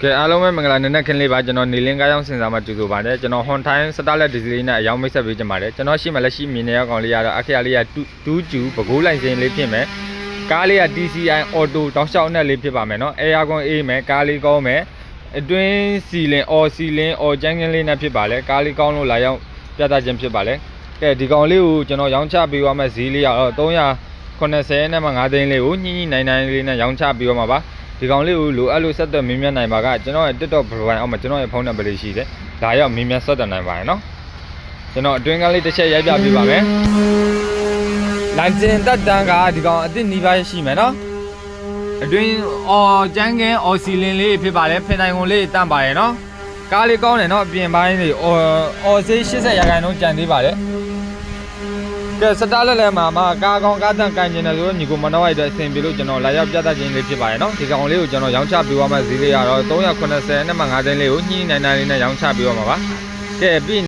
ကဲအားလုံးပဲမင်္ဂလာနေ့နဲ့ခင်းလေးပါကျွန်တော်နေလင်းကားရောက်စင်စားမှာကြိုဆိုပါတယ်ကျွန်တော် Honda Starlet ဒီဇယ်လေးနဲ့အယောင်မိတ်ဆက်ပေးကြပါတယ်ကျွန်တော်ရှိမှလက်ရှိမြင်နေရကောင်လေးကတော့အခရာလေးက2G ပကိုးလိုင်စင်လေးဖြစ်မယ်ကားလေးက TCI Auto တောက်လျှောက်နဲ့လေးဖြစ်ပါမယ်နော် Air Con အေးမယ်ကားလေးကောင်းမယ်အတွင်းစီလင်အော်ကျန်းကင်းလေးနဲ့ဖြစ်ပါလေကားလေးကောင်းလို့လာရောက်ပြသခြင်းဖြစ်ပါလေကဲဒီကောင်လေးကိုကျွန်တော်ရောင်းချပေးသွားမယ်ဈေးလေးကတော့380နဲ့မှ5သိန်းလေးကိုညှိနိုင်လေးနဲ့ရောင်းချပေးသွားမှာပါဒီကောင်လေးကိုလိုအပ်လို့ဆက်သွယ်မင်းမြတ်နိုင်ပါကကျွန်တော်ရဲ့ TikTok profile အောက်မှာကျွန်တော်ရဲ့ဖုန်းနံပါတ်လေးရှိတယ်ဒါရောက်မင်းမြတ်ဆက်သွယ်နိုင်ပါတယ်နော်ကျွန်တော်အတွင်းကလေးတစ်ချက်ရိုက်ပြပေးပါမယ်လိုင်စင်တက်တန်းကဒီကောင်အစ်စ်နီးပါးရှိမယ်နော်အတွင်းကျန်းကင်းစီလင်လေးဖြစ်ပါတယ်ဖင်တိုင်ကုန်လေးတန့်ပါရဲ့နော်ကားလေးကောင်းတယ်နော်အပြင်ပိုင်းလေးဆေး80ရာခိုင်နှုန်းကျန်သေးပါတယ်ကဲစတားလက်လည်းမှာကားကောင်းကားတန့်ကန်ကျင်တယ်ဆိုတော့ညီကိုမနှောက်ရတဲ့အဆင်ပြေလို့ကျွန်တော်လာရောက်ပြသခြင်းလေးဖြစ်ပါရဲ့နော်ဒီကောင်လေးကိုကျွန်တော်ရောင်းချပေးသွားမယ်ဈေးလေးကတော့380နဲ့မှ5သိန်းလေးကိုညှိနိုင်လေးနဲ့ရောင်းချပေးသွားမှာပါကဲပြီး